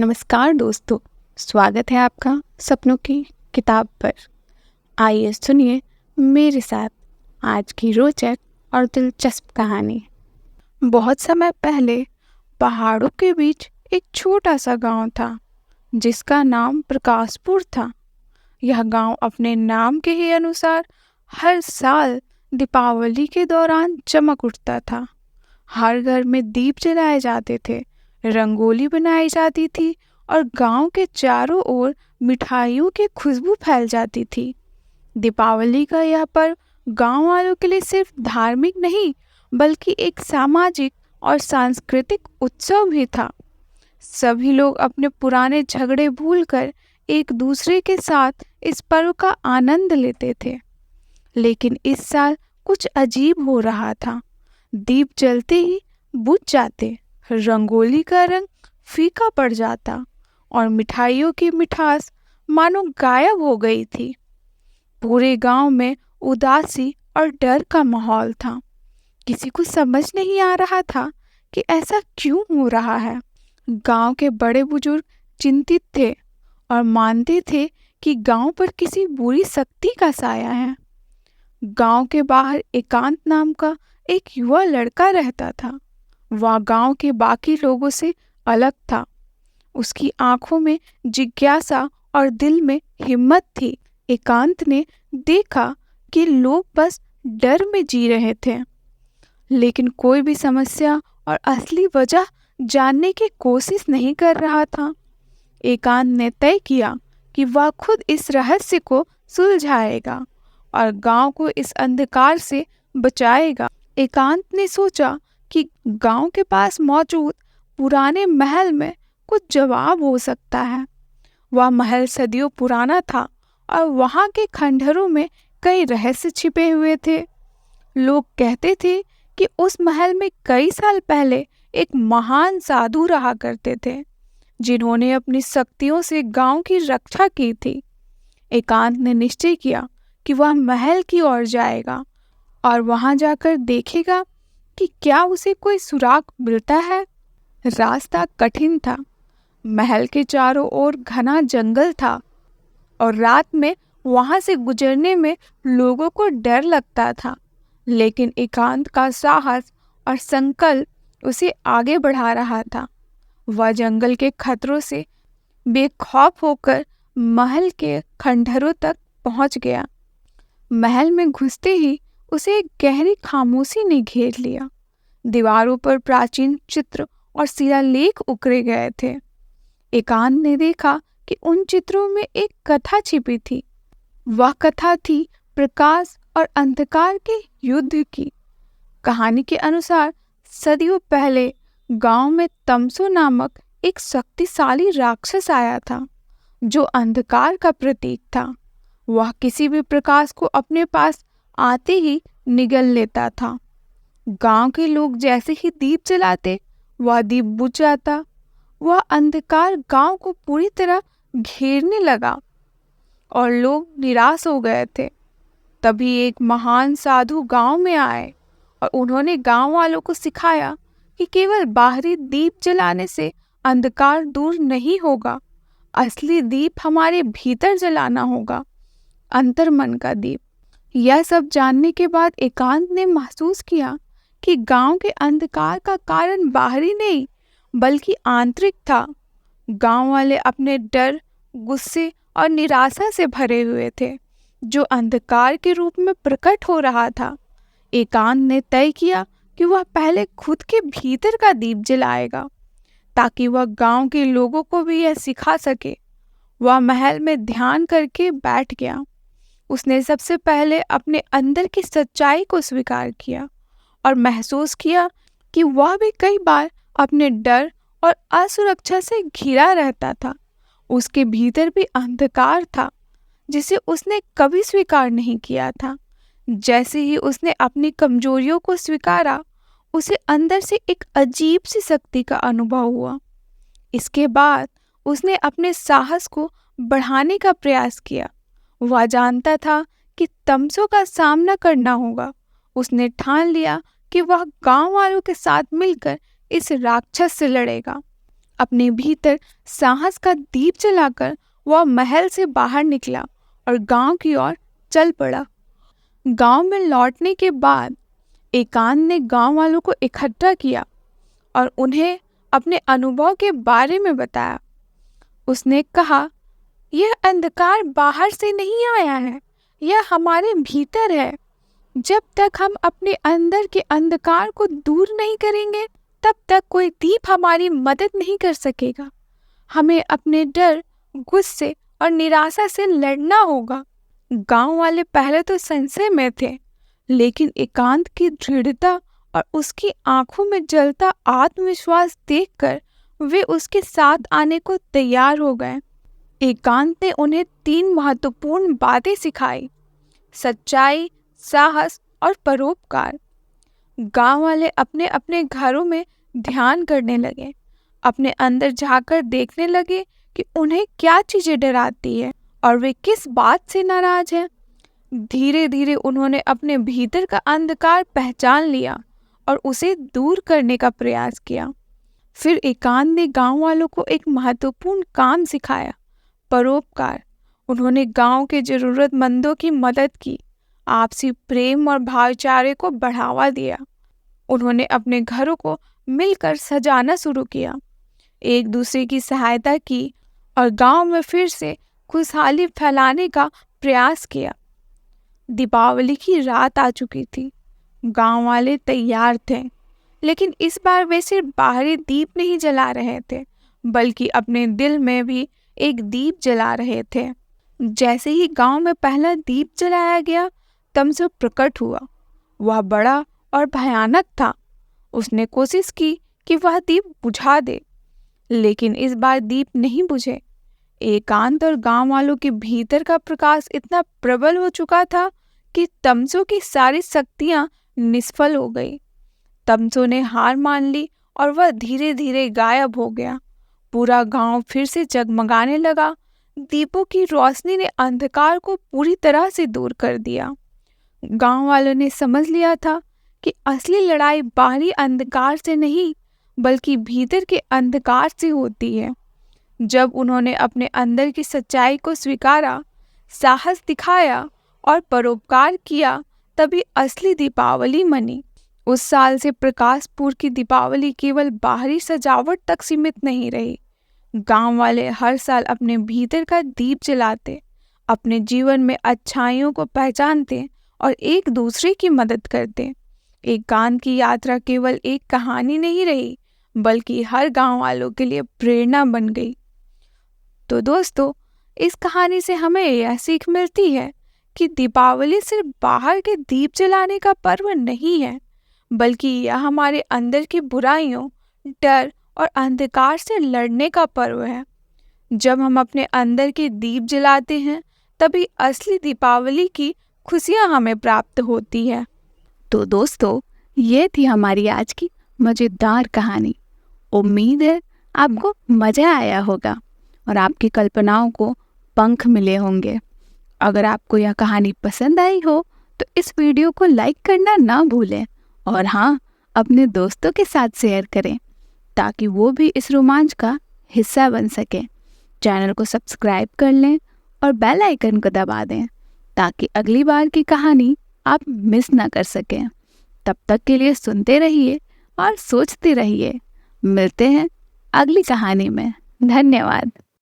नमस्कार दोस्तों, स्वागत है आपका सपनों की किताब पर। आइए सुनिए मेरे साथ आज की रोचक और दिलचस्प कहानी। बहुत समय पहले पहाड़ों के बीच एक छोटा सा गांव था जिसका नाम प्रकाशपुर था। यह गांव अपने नाम के ही अनुसार हर साल दीपावली के दौरान चमक उठता था। हर घर में दीप जलाए जाते थे, रंगोली बनाई जाती थी और गांव के चारों ओर मिठाइयों की खुशबू फैल जाती थी। दीपावली का यह पर्व गांव वालों के लिए सिर्फ धार्मिक नहीं बल्कि एक सामाजिक और सांस्कृतिक उत्सव भी था। सभी लोग अपने पुराने झगड़े भूलकर एक दूसरे के साथ इस पर्व का आनंद लेते थे। लेकिन इस साल कुछ अजीब हो रहा था। दीप जलते ही बुझ जाते, रंगोली का रंग फीका पड़ जाता और मिठाइयों की मिठास मानो गायब हो गई थी। पूरे गांव में उदासी और डर का माहौल था। किसी को समझ नहीं आ रहा था कि ऐसा क्यों हो रहा है। गांव के बड़े बुजुर्ग चिंतित थे और मानते थे कि गांव पर किसी बुरी शक्ति का साया है। गांव के बाहर एकांत नाम का एक युवा लड़का रहता था। वह गांव के बाकी लोगों से अलग था। उसकी आंखों में जिज्ञासा और दिल में हिम्मत थी। एकांत ने देखा कि लोग बस डर में जी रहे थे, लेकिन कोई भी समस्या और असली वजह जानने की कोशिश नहीं कर रहा था। एकांत ने तय किया कि वह खुद इस रहस्य को सुलझाएगा और गांव को इस अंधकार से बचाएगा। एकांत ने सोचा कि गांव के पास मौजूद पुराने महल में कुछ जवाब हो सकता है। वह महल सदियों पुराना था और वहां के खंडहरों में कई रहस्य छिपे हुए थे। लोग कहते थे कि उस महल में कई साल पहले एक महान साधु रहा करते थे जिन्होंने अपनी शक्तियों से गांव की रक्षा की थी। एकांत ने निश्चय किया कि वह महल की ओर जाएगा और वहां जाकर देखेगा कि क्या उसे कोई सुराग मिलता है। रास्ता कठिन था। महल के चारों ओर घना जंगल था और रात में वहां से गुजरने में लोगों को डर लगता था। लेकिन एकांत का साहस और संकल्प उसे आगे बढ़ा रहा था। वह जंगल के खतरों से बेखौफ होकर महल के खंडहरों तक पहुंच गया। महल में घुसते ही उसे एक गहरी खामोशी ने घेर लिया। दीवारों पर प्राचीन चित्र और शिलालेख उकरे गए थे। एकांत ने देखा कि उन चित्रों में एक कथा छिपी थी। वह कथा थी प्रकाश और अंधकार के युद्ध की। कहानी के अनुसार सदियों पहले गांव में तमसो नामक एक शक्तिशाली राक्षस आया था जो अंधकार का प्रतीक था। वह किसी भी प्रकाश को अपने पास आते ही निगल लेता था। गांव के लोग जैसे ही दीप जलाते वह दीप बुझ जाता। वह अंधकार गांव को पूरी तरह घेरने लगा और लोग निराश हो गए थे। तभी एक महान साधु गांव में आए और उन्होंने गांव वालों को सिखाया कि केवल बाहरी दीप जलाने से अंधकार दूर नहीं होगा। असली दीप हमारे भीतर जलाना होगा, अंतर्मन का दीप। यह सब जानने के बाद एकांत ने महसूस किया कि गांव के अंधकार का कारण बाहरी नहीं बल्कि आंतरिक था। गांव वाले अपने डर, गुस्से और निराशा से भरे हुए थे जो अंधकार के रूप में प्रकट हो रहा था। एकांत ने तय किया कि वह पहले खुद के भीतर का दीप जलाएगा ताकि वह गांव के लोगों को भी यह सिखा सके। वह महल में ध्यान करके बैठ गया। उसने सबसे पहले अपने अंदर की सच्चाई को स्वीकार किया और महसूस किया कि वह भी कई बार अपने डर और असुरक्षा से घिरा रहता था। उसके भीतर भी अंधकार था जिसे उसने कभी स्वीकार नहीं किया था। जैसे ही उसने अपनी कमजोरियों को स्वीकारा, उसे अंदर से एक अजीब सी शक्ति का अनुभव हुआ। इसके बाद उसने अपने साहस को बढ़ाने का प्रयास किया। वह जानता था कि तमसों का सामना करना होगा। उसने ठान लिया कि वह गांव वालों के साथ मिलकर इस राक्षस से लड़ेगा। अपने भीतर साहस का दीप जलाकर वह महल से बाहर निकला और गांव की ओर चल पड़ा। गांव में लौटने के बाद एकांत ने गांव वालों को इकट्ठा किया और उन्हें अपने अनुभव के बारे में बताया। उसने कहा, यह अंधकार बाहर से नहीं आया है, यह हमारे भीतर है। जब तक हम अपने अंदर के अंधकार को दूर नहीं करेंगे, तब तक कोई दीप हमारी मदद नहीं कर सकेगा। हमें अपने डर, गुस्से और निराशा से लड़ना होगा। गांव वाले पहले तो संशय में थे, लेकिन एकांत की दृढ़ता और उसकी आंखों में जलता आत्मविश्वास देखकर वे उसके साथ आने को तैयार हो गए। एकांत ने उन्हें 3 महत्वपूर्ण बातें सिखाई: सच्चाई, साहस और परोपकार। गांव वाले अपने अपने घरों में ध्यान करने लगे, अपने अंदर झांककर देखने लगे कि उन्हें क्या चीजें डराती है और वे किस बात से नाराज हैं। धीरे धीरे उन्होंने अपने भीतर का अंधकार पहचान लिया और उसे दूर करने का प्रयास किया। फिर एकांत ने गांव वालों को एक महत्वपूर्ण काम सिखाया: परोपकार। उन्होंने गांव के जरूरतमंदों की मदद की, आपसी प्रेम और भाईचारे को बढ़ावा दिया। उन्होंने अपने घरों को मिलकर सजाना शुरू किया, एक दूसरे की सहायता की और गांव में फिर से खुशहाली फैलाने का प्रयास किया। दीपावली की रात आ चुकी थी। गांव वाले तैयार थे, लेकिन इस बार वे सिर्फ बाहरी दीप नहीं जला रहे थे, बल्कि अपने दिल में भी एक दीप जला रहे थे। जैसे ही गांव में पहला दीप जलाया गया, तमसो प्रकट हुआ। वह बड़ा और भयानक था। उसने कोशिश की कि वह दीप बुझा दे, लेकिन इस बार दीप नहीं बुझे। एकांत और गांव वालों के भीतर का प्रकाश इतना प्रबल हो चुका था कि तमसो की सारी शक्तियां निष्फल हो गई। तमसो ने हार मान ली और वह धीरे धीरे गायब हो गया। पूरा गांव फिर से जगमगाने लगा। दीपों की रोशनी ने अंधकार को पूरी तरह से दूर कर दिया। गांव वालों ने समझ लिया था कि असली लड़ाई बाहरी अंधकार से नहीं, बल्कि भीतर के अंधकार से होती है। जब उन्होंने अपने अंदर की सच्चाई को स्वीकारा, साहस दिखाया और परोपकार किया, तभी असली दीपावली मनी। उस साल से प्रकाशपुर की दीपावली केवल बाहरी सजावट तक सीमित नहीं रही। गांव वाले हर साल अपने भीतर का दीप जलाते, अपने जीवन में अच्छाइयों को पहचानते और एक दूसरे की मदद करते। एकांत की यात्रा केवल एक कहानी नहीं रही, बल्कि हर गांव वालों के लिए प्रेरणा बन गई। तो दोस्तों, इस कहानी से हमें यह सीख मिलती है कि दीपावली सिर्फ बाहर के दीप जलाने का पर्व नहीं है, बल्कि यह हमारे अंदर की बुराइयों, डर और अंधकार से लड़ने का पर्व है। जब हम अपने अंदर के दीप जलाते हैं, तभी असली दीपावली की खुशियां हमें प्राप्त होती है। तो दोस्तों, ये थी हमारी आज की मज़ेदार कहानी। उम्मीद है आपको मज़ा आया होगा और आपकी कल्पनाओं को पंख मिले होंगे। अगर आपको यह कहानी पसंद आई हो तो इस वीडियो को लाइक करना ना भूलें और हाँ, अपने दोस्तों के साथ शेयर करें ताकि वो भी इस रोमांच का हिस्सा बन सके। चैनल को सब्सक्राइब कर लें और बेल आइकन को दबा दें ताकि अगली बार की कहानी आप मिस ना कर सकें। तब तक के लिए सुनते रहिए और सोचते रहिए। मिलते हैं अगली कहानी में। धन्यवाद।